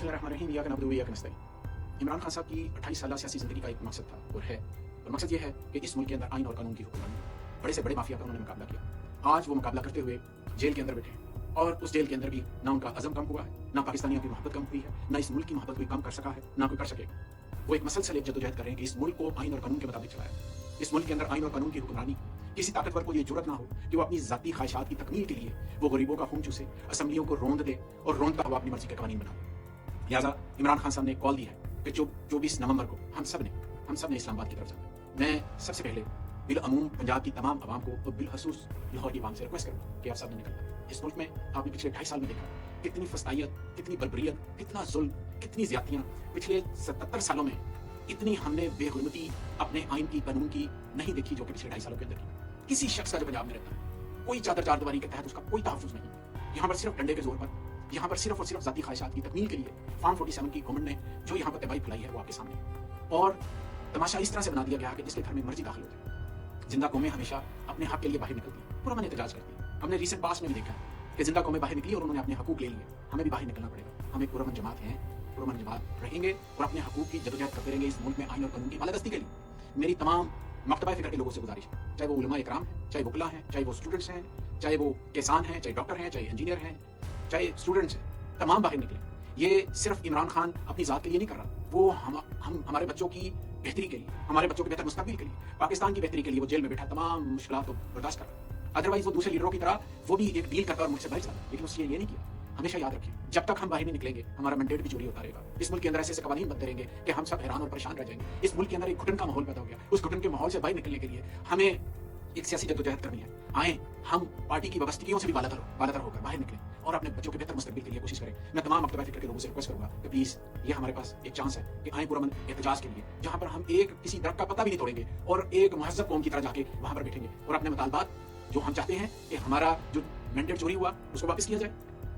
बिस्मिल्लाहिर्रहमानिर्रहीम इय्याका नअबुदु व इय्याका नस्तईन। इमरान खान साहब की 28 साल सियासी ज़िंदगी का एक मकसद था और है, और मकसद ये है कि इस मुल्क के अंदर आइन और कानून की हुक्मरानी, बड़े से बड़े माफिया का उन्होंने मुकाबला किया। आज वो मुकाबला करते हुए जेल के अंदर बैठे हैं और उस जेल के अंदर भी ना उनका अज़म कम हुआ है, ना पाकिस्तानियों की मोहब्बत कम हुई है, ना इस मुल्क की मोहब्बत कोई कम कर सका है, ना कोई कर सकेगा। वो एक मसलसल एक जद्दोजहद कर रहे हैं कि इस मुल्क को आइन और कानून के मुताबिक चलाया। इस मुल्क के अंदर आइन और कानून की हुक्मरानी, किसी ताकतवर को ये जुर्रत ना हो कि वो अपनी ज़ाती ख्वाहिशात की तकमील के लिए वो गरीबों का खून चूसे, असम्बलियों को रौंद दे और रौंदता हुआ अपनी मर्जी के कानून बनाए। लिहाजा इमरान खान साहब ने कॉल दी है कि 24 नवंबर को हम सब ने इस्लामाबाद की तरफ जाना। मैं सबसे पहले बिलअमूम पंजाब की तमाम आवाम को और बिलखसूस लाहौर की आवाम से रिक्वेस्ट करूँगा कि आप सब ने निकलना। इस मुल्क में आपने पिछले 2.5 साल में देखा कितनी फस्तायत, कितनी बर्बरियत, कितना जुल्म, कितनी ज्यादतियाँ। पिछले 77 सालों में इतनी हमने बेहुरमती अपने आइन की, कानून की नहीं देखी जो कि पिछले 2.5 सालों के अंदर की। किसी शख्स का जो पंजाब में रहता है, कोई चादर चारदीवारी के तहत उसका कोई तहफ़्फ़ुज़ नहीं। यहाँ पर सिर्फ डंडे के जोर पर, यहाँ पर सिर्फ और सिर्फ ज़ाती ख्वाहिशात की तकमील के लिए फार्म 47 की गवर्नमेंट ने जो यहाँ पर तबाही फैलाई है वो आपके सामने। और तमाशा इस तरह से बना दिया गया कि जिसके घर में मर्जी दाखिल होती है। जिंदा कौमें हमेशा अपने हक के लिए बाहर निकलती, पुरअमन एहतजाज करती है। हमने रिसेंट पास्ट में भी देखा कि जिंदा कौमें बाहर निकली और उन्होंने अपने हकूक ले लिए। हमें भी बाहर निकलना पड़ेगा। हम एक पुरअमन जमात हैं, पुरअमन जमात रहेंगे और अपने हकूक की जदोजहद करते रहेंगे इस मुल्क में आइन और कानून की बालादस्ती के लिए। मेरी तमाम मकतबा फ़िक्र के लोगों से गुजारिश है, चाहे वो उलमा इकराम हैं, चाहे वकला हैं, चाहे वो स्टूडेंट्स हैं, चाहे वो किसान हैं, चाहे डॉक्टर हैं, चाहे इंजीनियर हैं, चाहे स्टूडेंट्स हैं, तमाम बाहर निकले। ये सिर्फ इमरान खान अपनी ज़ात के लिए नहीं कर रहा, वो हम हमारे बच्चों की बेहतरी के लिए, हमारे बच्चों के बेहतर मुस्तकबिल के लिए, पाकिस्तान की बेहतरी के लिए वो जेल में बैठा तमाम मुश्किलात को बर्दाश्त कर रहा है। अदरवाइज वो दूसरे लीडरों की तरह वो भी एक डील करता और मुझसे बाहर जाता, लेकिन उसने ये नहीं किया। हमेशा याद रखें, जब तक हम बाहर नहीं निकलेंगे हमारा मैंडेट भी चोरी होता रहेगा। इस मुल्क के अंदर ऐसे कवानीन बनते रहेंगे कि हम सब हैरान और परेशान रह जाएंगे। इस मुल्क के अंदर एक घुटन का माहौल पैदा हो गया। उस घुटन के माहौल से बाहर निकलने के लिए हमें एक सियासी जद्दोजहद करनी है। आए हम पार्टी की वाबस्तगियों से भी बालातर होकर बाहर निकलें और अपने बच्चों के बेहतर मुस्तकबिल के लिए कोशिश करें। मैं तमाम मकतबा फ़िक्र के लोगों से रिक्वेस्ट करूंगा कि प्लीज़ ये हमारे पास एक चांस है कि आए पुरअमन एहतजाज के लिए, जहाँ पर हम एक किसी दरख्त का पत्ता भी नहीं तोड़ेंगे और एक महज़ब कौम की तरह जाके वहाँ पर बैठेंगे और अपने मुतालबात जो हम चाहते हैं कि हमारा जो मैंडेट चोरी हुआ उसको वापस किया जाए,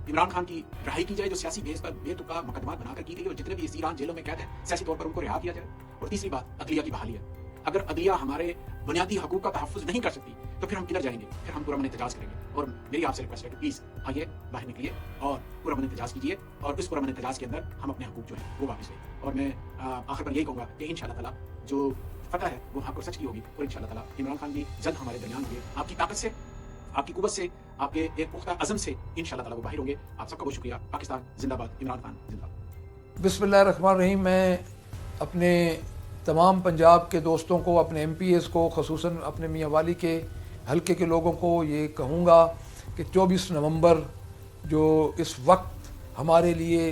इमरान खान की रिहाई की जाए जो सियासी बेस पर बेतुका मुकदमा बनाकर की गई, और जितने भी इस ईरान जेलों में कैद हैं सियासी तौर पर उनको रिहा किया जाए। और तीसरी बात अदलिया की बहाली है। अगर अदलिया हमारे बुनियादी हकूक का तहफ़्फ़ुज़ नहीं कर सकती तो फिर हम किधर जाएंगे? फिर हम पुरअमन एहतजाज करेंगे। और मेरी आपसे रिक्वेस्ट है कि प्लीज़ आइए बाहर निकलिए और पुरअमन एहतजाज कीजिए और इस पुरअमन एहतजाज के अंदर हम अपने हकूक जो है वो वापस लें। और मैं आखिर पर यही कहूँगा कि इंशाअल्लाह ताला जो फतह है वो हक और सच की होगी और इंशाअल्लाह ताला इमरान खान भी जल्द हमारे दरमियान होंगे। आपकी ताकत से, आपकी कुव्वत से, आपके एक पुख्ता अज़म से इंशाअल्लाह ताला वो बाहर होंगे। आप सबका बहुत शुक्रिया। पाकिस्तान जिंदाबाद, इमरान खान जिंदाबाद। बिस्मिल्लाहिर्रहमानिर्रहीम। मैं अपने तमाम पंजाब के दोस्तों को, अपने MPs को, ख़ुसूसन अपने मियाँ वाली के हल्के के लोगों को ये कहूँगा कि 24 नवंबर जो इस वक्त हमारे लिए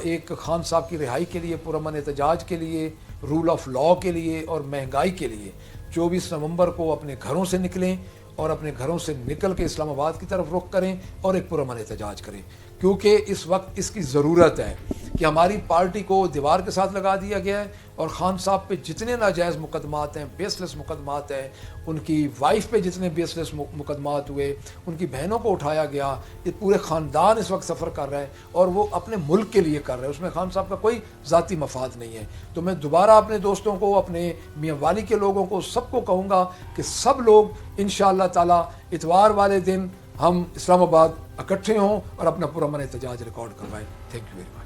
एक खान साहब की रिहाई के लिए, पुरअमन एहतजाज के लिए, रूल ऑफ लॉ के लिए और महंगाई के लिए 24 नवंबर को अपने घरों से निकलें और अपने घरों से निकल के इस्लामाबाद की तरफ रुख करें और एक पुरअमन एहतजाज करें, क्योंकि इस वक्त इसकी ज़रूरत है कि हमारी पार्टी को दीवार के साथ लगा दिया गया है और खान साहब पे जितने नाजायज़ मुकदमात हैं, बेसलेस मुकदमात हैं, उनकी वाइफ पे जितने बेसलेस मुकदमात हुए, उनकी बहनों को उठाया गया, ये पूरे ख़ानदान इस वक्त सफ़र कर रहा है और वो अपने मुल्क के लिए कर रहे हैं, उसमें खान साहब का कोई ज़ाती मफाद नहीं है। तो मैं दोबारा अपने दोस्तों को, अपने मियाँ वाली के लोगों को, सबको कहूँगा कि सब लोग इंशाअल्लाह ताला इतवार वाले दिन हम इस्लामाबाद इकट्ठे हों और अपना पुरअमन एहतजाज रिकॉर्ड करवाएं। Thank you very much.